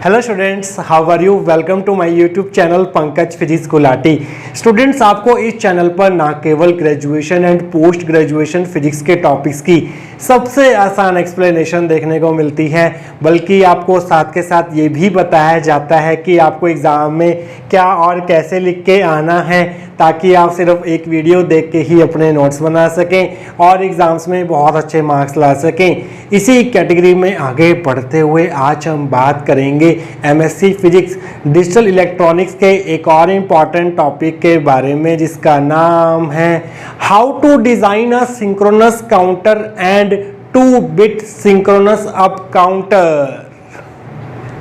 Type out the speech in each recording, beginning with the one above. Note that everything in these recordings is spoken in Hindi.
Hello students, how are you. Welcome to my YouTube channel Pankaj physics Gulati. Students, आपको इस चैनल पर ना केवल graduation and post graduation physics के टॉपिक्स की सबसे आसान एक्सप्लेनेशन देखने को मिलती है, बल्कि आपको साथ के साथ ये भी बताया जाता है कि आपको एग्ज़ाम में क्या और कैसे लिख के आना है, ताकि आप सिर्फ एक वीडियो देख के ही अपने नोट्स बना सकें और एग्ज़ाम्स में बहुत अच्छे मार्क्स ला सकें। इसी कैटेगरी में आगे बढ़ते हुए आज हम बात करेंगे एमएससी फिजिक्स डिजिटल इलेक्ट्रॉनिक्स के एक और इम्पॉर्टेंट टॉपिक के बारे में, जिसका नाम है how to design a synchronous counter and 2-बिट सिंक्रोनस अप काउंटर।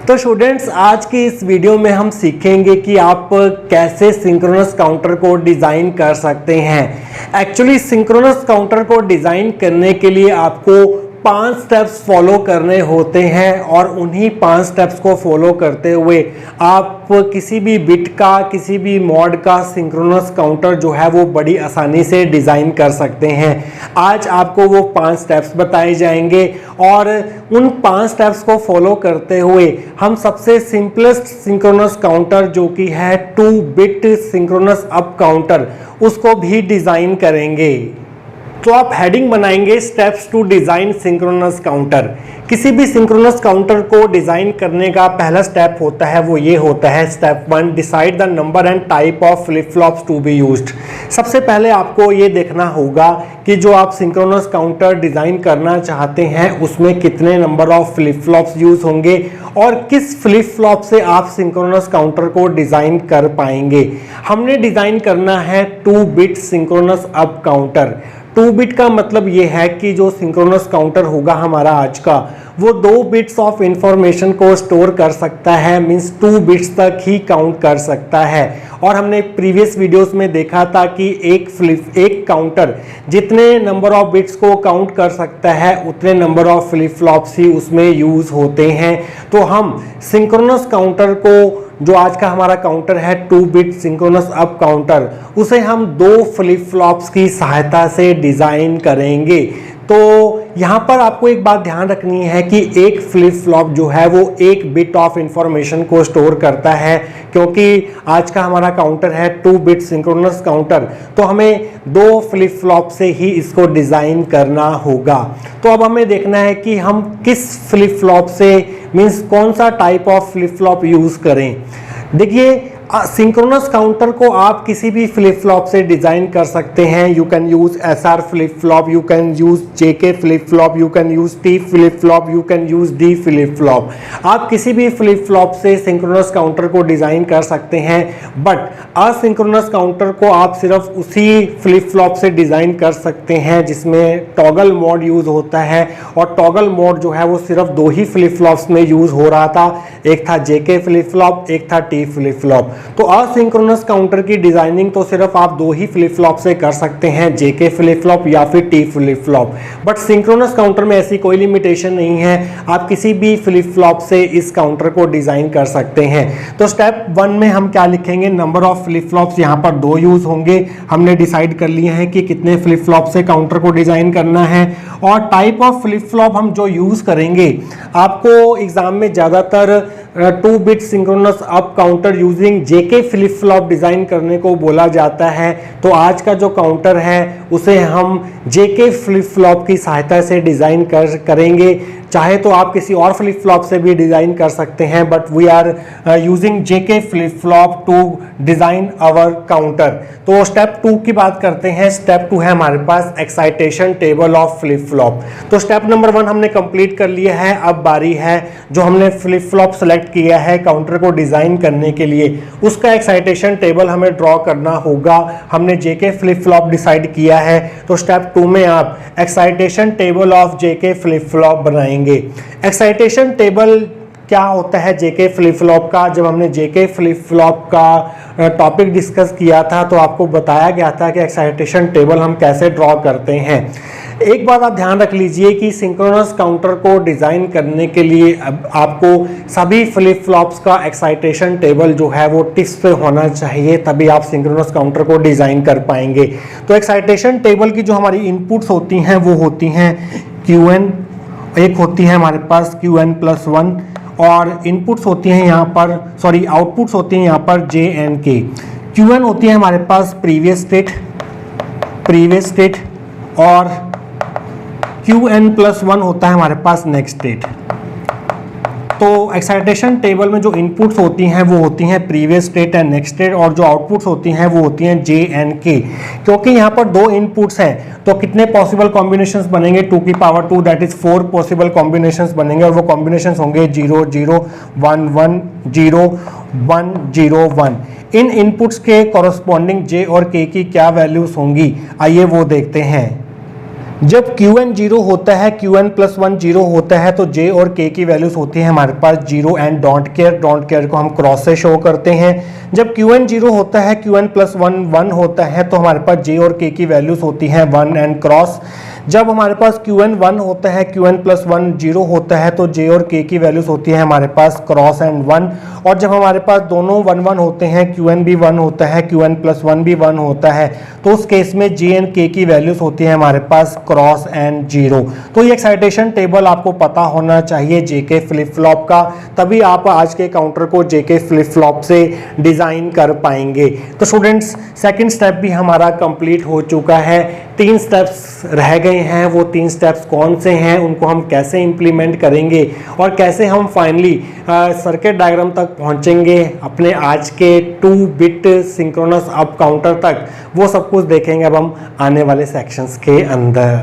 तो स्टूडेंट्स, आज की इस वीडियो में हम सीखेंगे कि आप कैसे सिंक्रोनस काउंटर को डिज़ाइन कर सकते हैं। एक्चुअली सिंक्रोनस काउंटर को डिज़ाइन करने के लिए आपको 5 स्टेप्स फॉलो करने होते हैं और उन्हीं 5 स्टेप्स को फॉलो करते हुए आप किसी भी बिट का, किसी भी मॉड का सिंक्रोनस काउंटर जो है वो बड़ी आसानी से डिज़ाइन कर सकते हैं। आज आपको वो 5 स्टेप्स बताए जाएंगे और उन 5 स्टेप्स को फॉलो करते हुए हम सबसे सिंपलेस्ट सिंक्रोनस काउंटर जो कि है 2-बिट सिंक्रोनस अप काउंटर, उसको भी डिज़ाइन करेंगे। तो आप हेडिंग बनाएंगे steps to design synchronous counter. किसी भी सिंक्रोनस काउंटर को डिज़ाइन करने का पहला स्टेप होता है वो ये होता है step 1, decide the number and type of flip flops to be used. सबसे पहले आपको ये देखना होगा कि जो आप सिंक्रोनस काउंटर डिज़ाइन करना चाहते हैं उसमें कितने number of flip flops use होंगे और किस फ्लिप फ्लॉप से आप सिंक्रोनस काउंटर को डिज़ाइन कर पाएंगे। हमने डिज़ाइन करना है 2-बिट सिंक्रोनस अप काउंटर। 2-बिट का मतलब ये है कि जो सिंक्रोनस काउंटर होगा हमारा आज का, वो 2 बिट्स ऑफ इंफॉर्मेशन को स्टोर कर सकता है, मींस 2 बिट्स तक ही काउंट कर सकता है। और हमने प्रीवियस वीडियोस में देखा था कि एक काउंटर जितने नंबर ऑफ बिट्स को काउंट कर सकता है उतने नंबर ऑफ फ्लिप फ्लॉप्स ही उसमें यूज़ होते हैं। तो हम सिंक्रोनस काउंटर को, जो आज का हमारा काउंटर है 2-बिट सिंक्रोनस अप काउंटर, उसे हम 2 फ्लिप फ्लॉप्स की सहायता से डिज़ाइन करेंगे। तो यहाँ पर आपको एक बात ध्यान रखनी है कि एक फ्लिप फ्लॉप जो है वो 1 बिट ऑफ इंफॉर्मेशन को स्टोर करता है, क्योंकि आज का हमारा काउंटर है 2-बिट सिंक्रोनस काउंटर, तो हमें 2 फ्लिप फ्लॉप से ही इसको डिज़ाइन करना होगा। तो अब हमें देखना है कि हम किस फ्लिप फ्लॉप से, मीन्स कौन सा type of flip flop use करें। देखिए, सिंक्रोनस काउंटर को आप किसी भी फ्लिप फ्लॉप से डिज़ाइन कर सकते हैं। You can use SR flip flop, you can use JK flip flop, you can use T flip flop, you can use D flip flop. आप किसी भी फ्लिप फ्लॉप से सिंक्रोनस काउंटर को डिज़ाइन कर सकते हैं, बट असिंक्रोनस काउंटर को आप सिर्फ उसी फ्लिप फ्लॉप से डिज़ाइन कर सकते हैं जिसमें टॉगल मोड यूज़ होता है। और टॉगल मोड जो है वो सिर्फ 2 ही फ्लिप फ्लॉप्स में यूज़ हो रहा था, एक था JK फ्लिप फ्लॉप, एक था T फ्लिप फ्लॉप। तो असिंक्रोनस काउंटर की डिजाइनिंग तो सिर्फ आप 2 ही फ्लिप फ्लॉप से कर सकते हैं, JK फ्लिप फ्लॉप या फिर T flip flop. But synchronous counter में ऐसी कोई लिमिटेशन नहीं है, आप किसी भी फ्लिप फ्लॉप से इस काउंटर को डिजाइन कर सकते हैं। तो स्टेप 1 में हम क्या लिखेंगे, नंबर ऑफ फ्लिप फ्लॉप्स यहाँ पर 2 यूज होंगे। हमने डिसाइड कर लिए हैं कि कितने फ्लिप फ्लॉप से काउंटर को डिजाइन करना है। और टाइप ऑफ फ्लिप फ्लॉप हम जो यूज करेंगे, आपको एग्जाम में ज्यादातर 2-बिट synchronous up counter using JK flip flop design करने को बोला जाता है। तो आज का जो काउंटर है उसे हम JK फ्लिप फ्लॉप की सहायता से डिज़ाइन करेंगे। चाहे तो आप किसी और फ्लिप फ्लॉप से भी डिज़ाइन कर सकते हैं, but we are using JK flip flop to design our counter. तो स्टेप 2 की बात करते हैं। स्टेप 2 है हमारे पास excitation table of flip flop. तो स्टेप नंबर 1 हमने कंप्लीट कर लिया है। अब बारी है जो हमने फ्लिप फ्लॉप सेलेक्ट किया है काउंटर को डिज़ाइन करने के लिए, उसका एक्साइटेशन टेबल हमें ड्रॉ करना होगा। हमने JK फ्लिप फ्लॉप डिसाइड किया है, तो स्टेप 2 में आप excitation table of JK flip flop बनाएंगे। एक्साइटेशन टेबल क्या होता है JK फ्लिप फ्लॉप का? जब हमने JK फ्लिप फ्लॉप का टॉपिक डिस्कस किया था तो आपको बताया गया था कि एक्साइटेशन टेबल हम कैसे ड्रॉ करते हैं। एक बात आप ध्यान रख लीजिए कि सिंक्रोनस काउंटर को डिज़ाइन करने के लिए अब आपको सभी फ्लिप फ्लॉप्स का एक्साइटेशन टेबल जो है वो टिप्स पे होना चाहिए, तभी आप सिंक्रोनस काउंटर को डिज़ाइन कर पाएंगे। तो एक्साइटेशन टेबल की जो हमारी इनपुट्स होती हैं वो होती हैं Qn, एक होती है हमारे पास Qn+1 और इनपुट्स होती हैं यहाँ पर, सॉरी आउटपुट्स होती हैं यहाँ पर जे एंड के। क्यू एन होती है हमारे पास प्रीवियस स्टेट और क्यू एन प्लस वन होता है हमारे पास नेक्स्ट स्टेट। तो एक्साइटेशन टेबल में जो इनपुट्स होती हैं वो होती हैं previous state and next state, और जो आउटपुट्स होती हैं वो होती हैं जे एंड के। क्योंकि यहाँ पर दो इनपुट्स हैं तो कितने पॉसिबल कॉम्बिनेशंस बनेंगे, 2 की power 2 that is 4 possible combinations बनेंगे, और वो कॉम्बिनेशंस होंगे 0 0 1 1 0 1 0 1। इन इनपुट्स के कॉरस्पॉन्डिंग जे और के की क्या वैल्यूज होंगी, आइए वो देखते हैं। जब क्यू एन 0 होता है, क्यू एन प्लस 1 0 होता है, तो जे और के की वैल्यूज होती है हमारे पास 0 एंड डोंट केयर को हम क्रॉस से शो करते हैं। जब क्यू एन 0 होता है, क्यू एन प्लस 1 1 होता है, तो हमारे पास जे और के की वैल्यूज होती हैं 1 एंड क्रॉस। जब हमारे पास क्यू एन 1 होता है, क्यू एन प्लस 1 0 होता है, तो जे और के की वैल्यूज होती है हमारे पास क्रॉस एंड 1। और जब हमारे पास दोनों 1 1 होते हैं, क्यू एन भी 1 होता है, क्यू एन प्लस 1 भी 1 होता है, तो उस केस में जे एंड के की वैल्यूज होती है हमारे पास क्रॉस एंड 0। तो ये एक्साइटेशन टेबल आपको पता होना चाहिए जेके फ्लिप फ्लॉप का, तभी आप आज के काउंटर को जेके फ्लिप फ्लॉप से डिजाइन कर पाएंगे। तो स्टूडेंट्स, सेकंड स्टेप भी हमारा कंप्लीट हो चुका है, 3 स्टेप्स रह गए हैं। वो 3 स्टेप्स कौन से हैं, उनको हम कैसे इंप्लीमेंट करेंगे और कैसे हम फाइनली सर्किट डायग्राम तक पहुंचेंगे अपने आज के 2 बिट सिंक्रोनस अप काउंटर तक, वो सब कुछ देखेंगे अब हम आने वाले सेक्शंस के अंदर।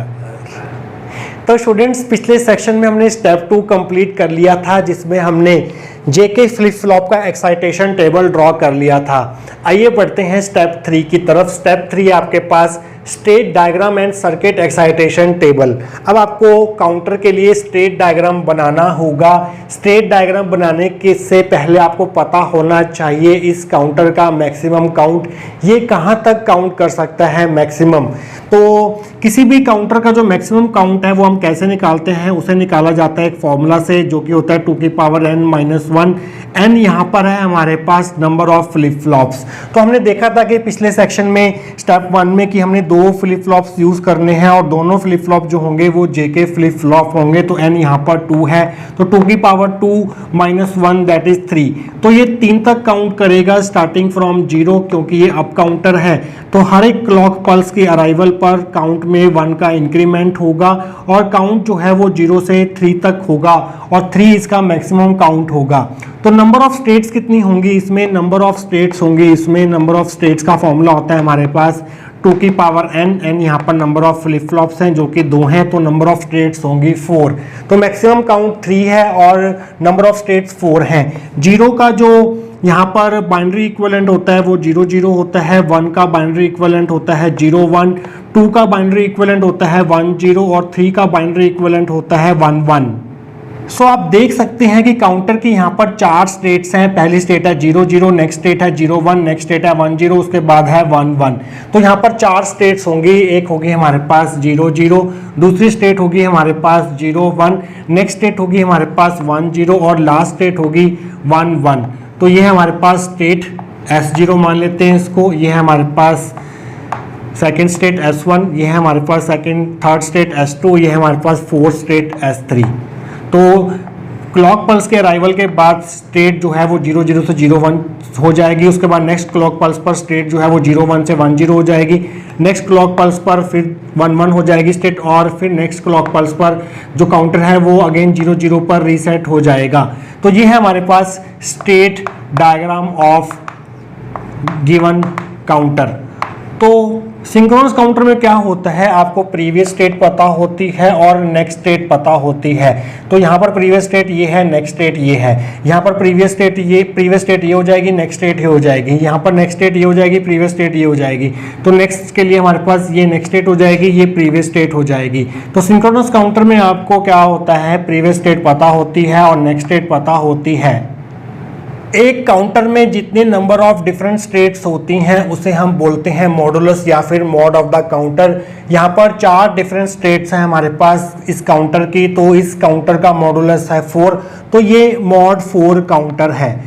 तो स्टूडेंट्स, पिछले सेक्शन में हमने स्टेप 2 कंप्लीट कर लिया था, जिसमें हमने जेके फ्लिप फ्लॉप का एक्साइटेशन टेबल ड्रॉ कर लिया था। आइए बढ़ते हैं स्टेप 3 की तरफ। स्टेप 3 आपके पास state diagram and circuit excitation table. अब आपको काउंटर के लिए स्टेट डायग्राम बनाना होगा। स्टेट डायग्राम बनाने के से पहले आपको पता होना चाहिए इस काउंटर का मैक्सिमम काउंट, ये कहाँ तक काउंट कर सकता है मैक्सिमम। तो किसी भी काउंटर का जो मैक्सिमम काउंट है वो हम कैसे निकालते हैं, उसे निकाला जाता है एक फॉर्मूला से, जो कि होता है 2 की पावर n माइनस 1। n यहाँ पर है हमारे पास नंबर ऑफ फ्लिप फ्लॉप्स। तो हमने देखा था कि पिछले सेक्शन में स्टेप 1 में कि हमने 2 फ्लिप फ्लॉप्स यूज करने हैं, और दोनों फ्लिप फ्लॉप जो होंगे वो जेके फ्लिप फ्लॉप होंगे। तो n यहाँ पर 2 है, तो 2 की पावर 2 माइनस 1 दैट इज 3। तो ये 3 तक काउंट करेगा स्टार्टिंग फ्रॉम 0, क्योंकि ये अप काउंटर है। तो हर एक क्लॉक पल्स के अराइवल पर काउंट में 1 का इंक्रीमेंट होगा, और काउंट जो है वो 0 से 3 तक होगा, और 3 इसका मैक्सिमम काउंट होगा। तो नंबर ऑफ स्टेट्स कितनी होंगी इसमें, नंबर ऑफ स्टेट्स होंगी इसमें, नंबर ऑफ स्टेट्स का फॉर्मूला होता है हमारे पास 2 की पावर n यहाँ पर नंबर ऑफ फ्लिप फ्लॉप्स हैं जो कि 2 हैं, तो नंबर ऑफ स्टेट्स होंगी 4। तो मैक्सिमम काउंट 3 है और नंबर ऑफ स्टेट्स 4 हैं। 0 का जो यहाँ पर बाइनरी इक्विवेलेंट होता है वो 0 0 होता है, 1 का बाइनरी इक्विवेलेंट होता है 0 1, 2 का बाइनरी इक्विवेलेंट होता है 1 0, और 3 का बाइनरी इक्विवेलेंट होता है 1 1। सो आप देख सकते हैं कि काउंटर की यहाँ पर 4 स्टेट्स हैं। पहली स्टेट है 0 0, नेक्स्ट स्टेट है 0 1, नेक्स्ट स्टेट है 1 0, उसके बाद है 1 1। तो यहाँ पर 4 स्टेट्स होंगी। एक होगी हमारे पास 0 0, दूसरी स्टेट होगी हमारे पास 0 1, नेक्स्ट स्टेट होगी हमारे पास 1 0, और लास्ट स्टेट होगी 1 1। तो ये है हमारे पास स्टेट S0 मान लेते हैं इसको, ये है हमारे पास सेकेंड स्टेट S1, ये है हमारे पास थर्ड स्टेट S2, ये है हमारे पास फोर्थ स्टेट S3। तो क्लॉक पल्स के अराइवल के बाद स्टेट जो है वो 0 0 से 0 1 हो जाएगी। उसके बाद नेक्स्ट क्लॉक पल्स पर स्टेट जो है वो 0 1 से 1 0 हो जाएगी। नेक्स्ट क्लॉक पल्स पर फिर 1 1 हो जाएगी स्टेट, और फिर नेक्स्ट क्लॉक पल्स पर जो काउंटर है वो अगेन 0 0 पर रीसेट हो जाएगा। तो ये है हमारे पास state diagram of given counter. तो सिंक्रोनस काउंटर में क्या होता है, आपको प्रीवियस स्टेट पता होती है और नेक्स्ट स्टेट पता होती है। तो यहाँ पर प्रीवियस स्टेट ये है, नेक्स्ट स्टेट ये है। यहाँ पर प्रीवियस स्टेट ये हो जाएगी, नेक्स्ट स्टेट ये हो जाएगी। यहाँ पर नेक्स्ट स्टेट ये हो जाएगी, प्रीवियस स्टेट ये हो जाएगी। तो नेक्स्ट के लिए हमारे पास ये नेक्स्ट स्टेट हो जाएगी, ये प्रीवियस स्टेट हो जाएगी। तो सिंक्रोनस काउंटर में आपको क्या होता है, प्रीवियस स्टेट पता होती है और नेक्स्ट स्टेट पता होती है। एक काउंटर में जितने नंबर ऑफ डिफरेंट स्टेट्स होती हैं उसे हम बोलते हैं मॉडुलस या फिर मॉड ऑफ द काउंटर। यहाँ पर 4 डिफरेंट स्टेट्स हैं हमारे पास इस काउंटर की, तो इस काउंटर का मॉडुलस है 4। तो ये मॉड 4 काउंटर है।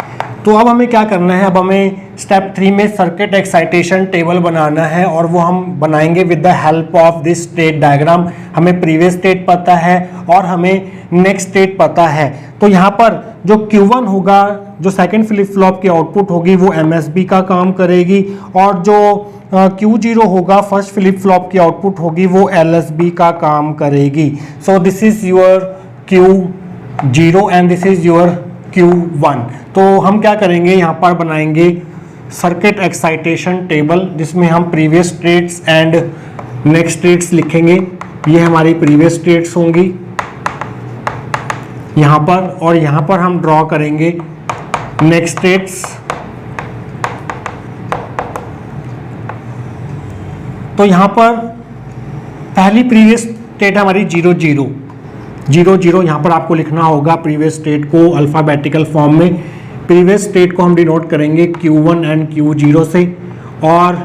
तो अब हमें क्या करना है, अब हमें स्टेप 3 में सर्किट एक्साइटेशन टेबल बनाना है और वो हम बनाएंगे with the help of this state diagram. हमें प्रीवियस स्टेट पता है और हमें नेक्स्ट स्टेट पता है। तो यहाँ पर जो Q1 होगा, जो सेकंड फ्लिप फ्लॉप की आउटपुट होगी वो MSB का काम करेगी, और जो Q0 होगा फर्स्ट फ्लिप फ्लॉप की आउटपुट होगी वो LSB का काम करेगी। So this is your Q0 and this is your Q1। तो हम क्या करेंगे, यहाँ पर बनाएंगे सर्किट एक्साइटेशन टेबल जिसमें हम previous states and next states लिखेंगे। ये हमारी प्रीवियस स्टेट्स होंगी यहाँ पर, और यहाँ पर हम ड्रॉ करेंगे नेक्स्ट स्टेट्स। तो यहाँ पर पहली प्रीवियस स्टेट हमारी 0 0 0 0, यहाँ पर आपको लिखना होगा प्रीवियस स्टेट को अल्फ़ाबेटिकल फॉर्म में। प्रीवियस स्टेट को हम डिनोट करेंगे Q1 एंड Q0 से, और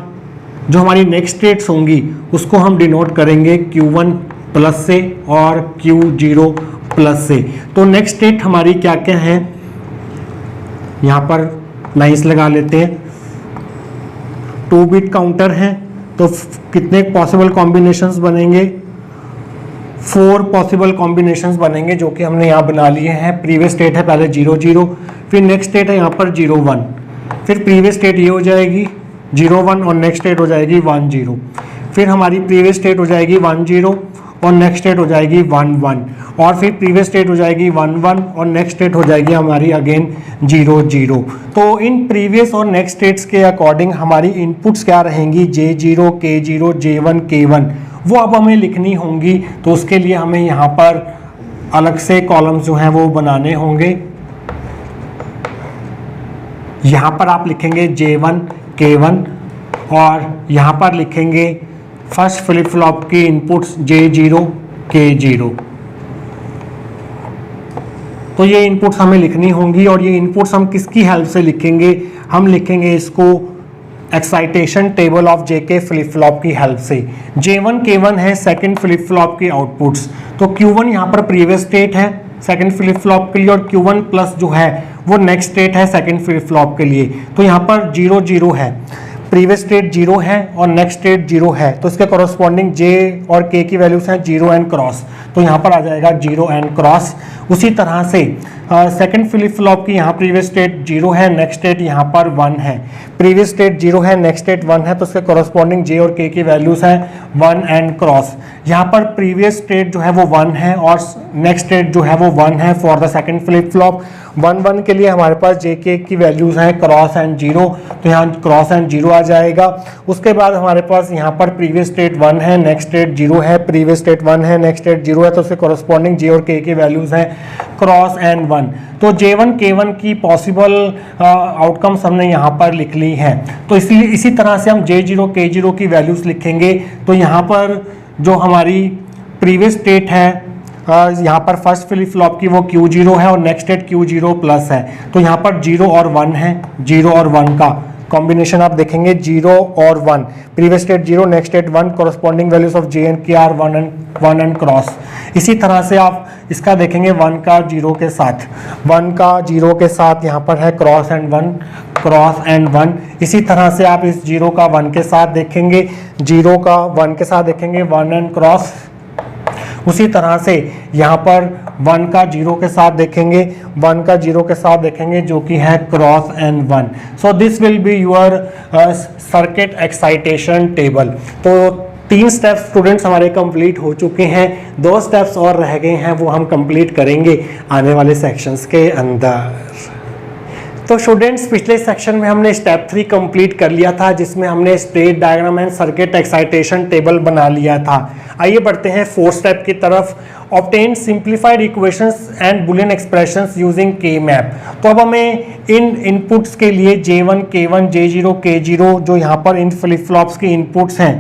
जो हमारी नेक्स्ट स्टेट्स होंगी उसको हम डिनोट करेंगे Q1 प्लस से और Q0 प्लस से। तो नेक्स्ट स्टेट हमारी क्या क्या है, यहाँ पर लाइन्स लगा लेते हैं। 2 बिट काउंटर है, तो कितने पॉसिबल कॉम्बिनेशंस बनेंगे, 4 पॉसिबल कॉम्बिनेशंस बनेंगे जो कि हमने यहाँ बना लिए हैं। प्रीवियस स्टेट है पहले 0 0, फिर नेक्स्ट स्टेट है यहाँ पर 0 1, फिर प्रीवियस स्टेट ये हो जाएगी 0 1 और नेक्स्ट स्टेट हो जाएगी 1 0, फिर हमारी प्रीवियस स्टेट हो जाएगी 1 0 और नेक्स्ट स्टेट हो जाएगी 1 1, और फिर प्रीवियस स्टेट हो जाएगी 1 1 और नेक्स्ट स्टेट हो जाएगी हमारी अगेन 0 0। तो इन प्रीवियस और नेक्स्ट स्टेट्स के अकॉर्डिंग हमारी इनपुट्स क्या रहेंगी, J0 K0 J1 K1, वो अब हमें लिखनी होंगी। तो उसके लिए हमें यहाँ पर अलग से कॉलम्स जो हैं वो बनाने होंगे। यहाँ पर आप लिखेंगे J1 K1 और यहाँ पर लिखेंगे फर्स्ट फ्लिप फ्लॉप की इनपुट्स J0 K0। तो ये इनपुट्स हमें लिखनी होंगी, और ये इनपुट्स हम किसकी हेल्प से लिखेंगे, हम लिखेंगे इसको excitation table of JK flip flop की हेल्प से। J1 K1 है सेकंड फ्लिप फ्लॉप की आउटपुट्स, तो Q1 यहाँ पर प्रीवियस स्टेट है सेकंड फ्लिप फ्लॉप के लिए, और Q1 प्लस जो है वो नेक्स्ट स्टेट है सेकंड फ्लिप फ्लॉप के लिए। तो यहाँ पर 0 0 है, प्रीवियस स्टेट 0 है और नेक्स्ट स्टेट 0 है, तो इसके कॉरस्पॉन्डिंग J और K की वैल्यूज हैं 0 एंड क्रॉस, तो यहाँ पर आ जाएगा 0 एंड क्रॉस। उसी तरह से सेकंड फ्लिप फ्लॉप की यहाँ प्रीवियस स्टेट 0 है, नेक्स्ट स्टेट यहाँ पर 1 है, प्रीवियस स्टेट 0 है, नेक्स्ट स्टेट 1 है, तो इसके कॉरस्पॉन्डिंग J और K की वैल्यूज हैं 1 एंड क्रॉस। यहाँ पर प्रीवियस स्टेट जो है वो 1 है और नेक्स्ट स्टेट जो है वो 1 है for the second flip flop. 1 1 के लिए हमारे पास JK की वैल्यूज हैं क्रॉस एंड 0, तो यहाँ क्रॉस एंड 0 आ जाएगा। उसके बाद हमारे पास यहाँ पर प्रीवियस स्टेट 1 है, नेक्स्ट स्टेट 0 है, प्रीवियस स्टेट 1 है, नेक्स्ट स्टेट 0 है, तो उसके कॉरस्पॉन्डिंग J और K की वैल्यूज हैं क्रॉस एंड 1। तो J1 K1 की पॉसिबल आउटकम्स हमने यहाँ पर लिख ली हैं। तो इसलिए इसी तरह से हम J0 K0 की वैल्यूज लिखेंगे। तो यहाँ पर जो हमारी प्रीवियस स्टेट है यहाँ पर फर्स्ट फ्लिप फ्लॉप की वो Q0 है और नेक्स्ट स्टेट Q0 प्लस है, तो यहाँ पर 0 और 1 है, 0 और 1 का कॉम्बिनेशन आप देखेंगे 0 और 1, previous state 0 next state 1, corresponding values of J and K are 1 and cross. इसी तरह से आप इसका देखेंगे 1 का 0 के साथ, 1 का 0 के साथ यहाँ पर है क्रॉस एंड 1, क्रॉस एंड 1। इसी तरह से आप इस 0 का 1 के साथ देखेंगे, 0 का 1 के साथ देखेंगे 1 एंड क्रॉस। उसी तरह से यहाँ पर 1 का 0 के साथ देखेंगे, 1 का 0 के साथ देखेंगे जो कि है cross and 1। So this will be your circuit excitation table. तो 3 स्टेप्स स्टूडेंट्स हमारे कंप्लीट हो चुके हैं, 2 स्टेप्स और रह गए हैं, वो हम कंप्लीट करेंगे आने वाले सेक्शंस के अंदर। तो स्टूडेंट्स पिछले सेक्शन में हमने स्टेप 3 कंप्लीट कर लिया था, जिसमें हमने state diagram and circuit excitation table बना लिया था। आइए बढ़ते हैं 4th स्टेप की तरफ, obtain simplified equations and Boolean expressions using K map. तो अब हमें इन इनपुट्स के लिए J1 K1 J0 K0 जो यहाँ पर इन फ्लिप फ्लॉप्स के इनपुट्स हैं,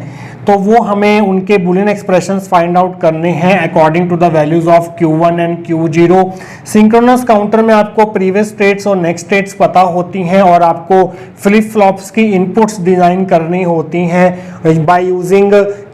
तो वो हमें उनके बुलियन एक्सप्रेशंस फाइंड आउट करने हैं according to the values of Q1 and Q0। Synchronous counter में आपको प्रीवियस स्टेट्स और नेक्स्ट स्टेट्स पता होती हैं और आपको फ्लिप फ्लॉप्स की इनपुट्स डिजाइन करनी होती हैं बाय यूजिंग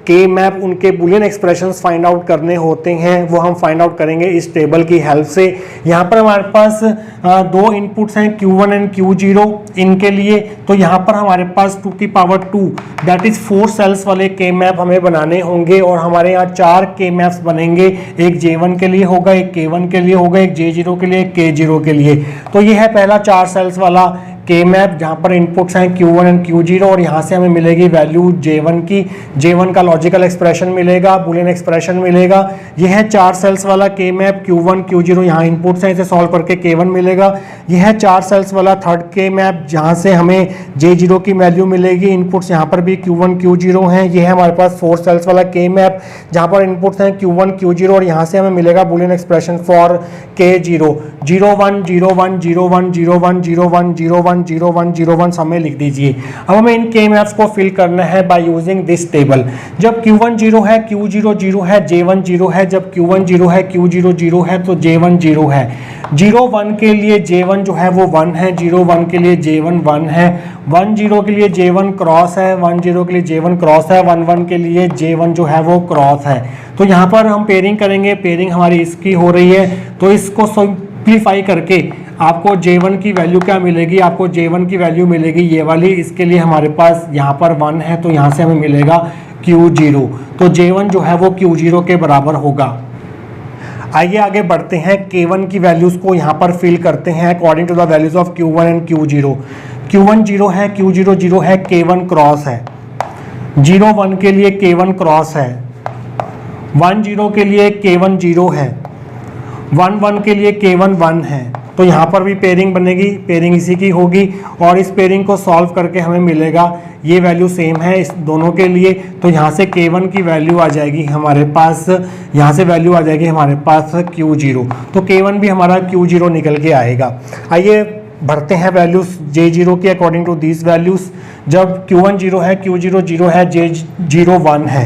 के मैप उनके बुलियन एक्सप्रेशंस फाइंड आउट करने होते हैं वो हम फाइंड आउट करेंगे इस टेबल की हेल्प से। यहाँ पर हमारे पास दो इनपुट्स हैं Q1 एंड Q0 इनके लिए, तो यहाँ पर हमारे पास 2 की पावर 2 दैट इज 4 सेल्स वाले के मैप हमें बनाने होंगे और हमारे यहाँ 4 के मैप्स बनेंगे, एक J1 के लिए होगा, एक K1 के लिए होगा, एक J0 के लिए, एक K0 के लिए। तो ये है पहला 4 सेल्स वाला के मैप जहाँ पर इनपुट्स हैं Q1 एंड Q0 और यहाँ से हमें मिलेगी वैल्यू J1 की, J1 का लॉजिकल एक्सप्रेशन मिलेगा, बुलियन एक्सप्रेशन मिलेगा। यह है 4 सेल्स वाला के मैप Q1 Q0, यहाँ इनपुट्स हैं, इसे सॉल्व करके K1 मिलेगा। यह है 4 सेल्स वाला थर्ड के मैप जहाँ से हमें J0 की वैल्यू मिलेगी, इनपुट्स यहाँ पर भी Q1 Q0 हैं। यह है हमारे पास 4 सेल्स वाला के मैप जहाँ पर इनपुट्स हैं Q1 Q0 और यहाँ से हमें मिलेगा बुलियन एक्सप्रेशन फॉर K0, 0 1 0 1 0 1 0 1 0 1 0 1 0 1 0 1 समय लिख दीजिए। अब हमें इन के मैप्स को फिल करना है बाय यूजिंग दिस टेबल। जब Q1 0 है, Q0 0 है, J1 0 है, जब Q1 0 है, Q0 0 है तो J1 0 है। 0 1 के लिए J1 जो है वो 1 है, 0 1 के लिए J1 1 है, 1 0 के लिए J1 क्रॉस है, 1 0 के लिए J1 क्रॉस है, 1 1 के लिए J1 जो है वो क्रॉस है। तो यहाँ पर हम पेयरिंग करेंगे, पेयरिंग हमारी इसकी हो रही है, तो इसको सिंप्लीफाई करके आपको J1 की वैल्यू क्या मिलेगी, आपको J1 की वैल्यू मिलेगी ये वाली, इसके लिए हमारे पास यहाँ पर 1 है तो यहाँ से हमें मिलेगा Q0, तो J1 जो है वो Q0 के बराबर होगा। आइए आगे बढ़ते हैं, K1 की वैल्यूज को यहाँ पर फिल करते हैं according to the values of Q1 and Q0। Q1 0 है, Q0 0 है, K1 क्रॉस है, 0 1 के लिए K1 क्रॉस है, 1 0 के लिए K1 0 है, 1 1 के लिए K1 1 है। तो यहाँ पर भी पेयरिंग बनेगी, पेयरिंग इसी की होगी और इस पेयरिंग को सॉल्व करके हमें मिलेगा ये वैल्यू सेम है इस दोनों के लिए, तो यहाँ से K1 की वैल्यू आ जाएगी हमारे पास, यहाँ से वैल्यू आ जाएगी हमारे पास Q0, तो K1 भी हमारा Q0 निकल के आएगा। आइए भरते हैं वैल्यूज J0 की अकॉर्डिंग टू दीज वैल्यूज। जब Q1 0 है, Q0 0 है, J0 1 है,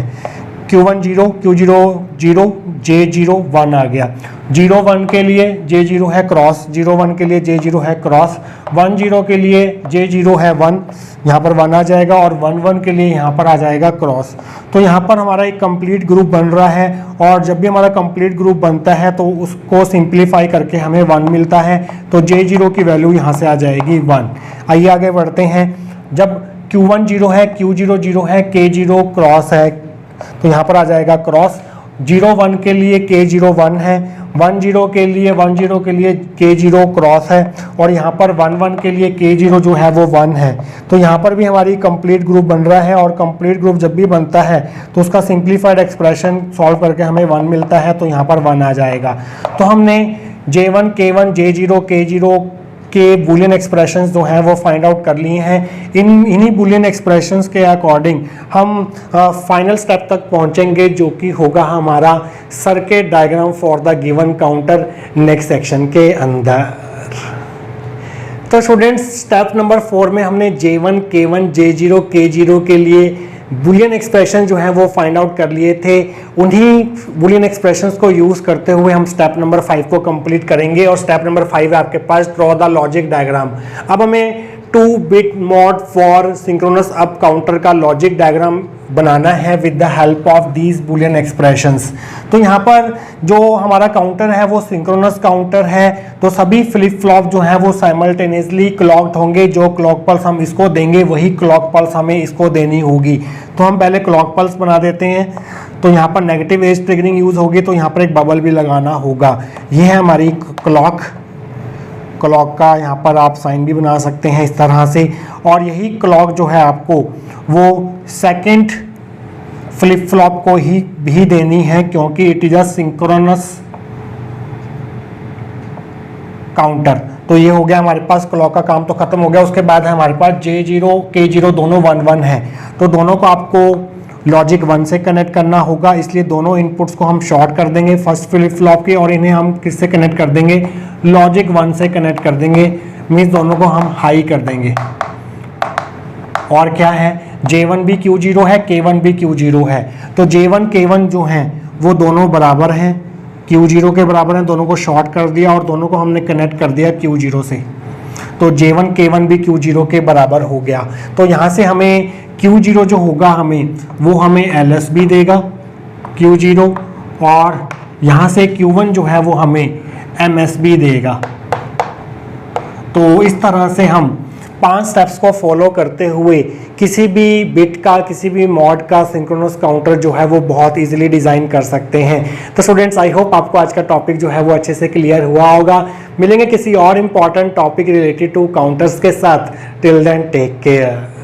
Q1 0, Q0 0, J0 1 आ गया। 0 1 के लिए J0 है क्रॉस, 0 1 के लिए J0 है क्रॉस, 1 0 के लिए J0 है 1, यहाँ पर 1 आ जाएगा और 1 1 के लिए यहाँ पर आ जाएगा क्रॉस। तो यहाँ पर हमारा एक कंप्लीट ग्रुप बन रहा है और जब भी हमारा कंप्लीट ग्रुप बनता है तो उसको सिंप्लीफाई करके हमें 1 मिलता है, तो J0 की वैल्यू यहाँ से आ जाएगी 1। आइए आगे बढ़ते हैं, जब Q1 0 है, Q0 0 है, K0 क्रॉस है, तो यहाँ पर आ जाएगा क्रॉस। 0 1 के लिए K0 1 है, 1 0 के लिए K0 क्रॉस है और यहाँ पर 1 1 के लिए K0 जो है वो 1 है। तो यहाँ पर भी हमारी कंप्लीट ग्रुप बन रहा है और कंप्लीट ग्रुप जब भी बनता है तो उसका सिंप्लीफाइड एक्सप्रेशन सॉल्व करके हमें 1 मिलता है, तो यहाँ पर 1 आ जाएगा। तो हमने J1 K1 J0 K0 के बुलियन एक्सप्रेशंस जो हैं वो फाइंड आउट कर लिए हैं। इन्हीं बुलियन एक्सप्रेशंस के अकॉर्डिंग हम फाइनल स्टेप तक पहुंचेंगे जो कि होगा हमारा circuit diagram for the given counter next section के अंदर। तो स्टूडेंट्स स्टेप नंबर 4 में हमने J1 K1 J0 K0 के लिए बुलियन एक्सप्रेशन जो है वो फाइंड आउट कर लिए थे। उन्हीं बुलियन एक्सप्रेशंस को यूज़ करते हुए हम स्टेप नंबर 5 को कंप्लीट करेंगे और स्टेप नंबर 5 है आपके पास ड्रॉ द लॉजिक डायग्राम। अब हमें 2 bit mod for synchronous up counter का लॉजिक डायग्राम बनाना है with the help of these Boolean expressions. तो यहाँ पर जो हमारा काउंटर है वो सिंक्रोनस काउंटर है, तो सभी फ्लिप फ्लॉप जो है वो साइमल्टेनियसली क्लॉक्ड होंगे। जो क्लॉक पल्स हम इसको देंगे वही क्लॉक पल्स हमें इसको देनी होगी। तो हम पहले क्लॉक पल्स बना देते हैं। तो यहाँ पर नेगेटिव एज ट्रिगरिंग यूज होगी, तो यहाँ पर एक बबल भी लगाना होगा। ये है हमारी क्लॉक का यहाँ पर आप साइन भी बना सकते हैं इस तरह से। और यही क्लॉक जो है आपको वो सेकंड फ्लिप फ्लॉप को ही भी देनी है, क्योंकि it is a synchronous counter. तो ये हो गया हमारे पास क्लॉक का काम तो खत्म हो गया। उसके बाद है हमारे पास J0 K0 दोनों 1 1 है, तो दोनों को आपको लॉजिक 1 से कनेक्ट करना होगा, इसलिए दोनों इनपुट्स को हम शॉर्ट कर देंगे फर्स्ट फ्लिप फ्लॉप के, और इन्हें हम किससे कनेक्ट कर देंगे, लॉजिक 1 से कनेक्ट कर देंगे। मीन्स दोनों को हम हाई कर देंगे। और क्या है, J1 भी Q0 है, K1 भी Q0 है। तो J1 K1 जो हैं वो दोनों बराबर हैं, Q0 के बराबर हैं। दोनों को शॉर्ट कर दिया और दोनों को हमने कनेक्ट कर दिया Q0 से, तो J1 K1 भी Q0 के बराबर हो गया। तो यहाँ से हमें Q0 जो होगा हमें वो हमें LSB देगा Q0, और यहाँ से Q1 जो है वो हमें MSB देगा। तो इस तरह से हम 5 स्टेप्स को फॉलो करते हुए किसी भी बिट का, किसी भी मॉड का सिंक्रोनस काउंटर जो है वो बहुत इजीली डिज़ाइन कर सकते हैं। तो स्टूडेंट्स, आई होप आपको आज का टॉपिक जो है वो अच्छे से क्लियर हुआ होगा। मिलेंगे किसी और important topic related to counters के साथ। Till then take care.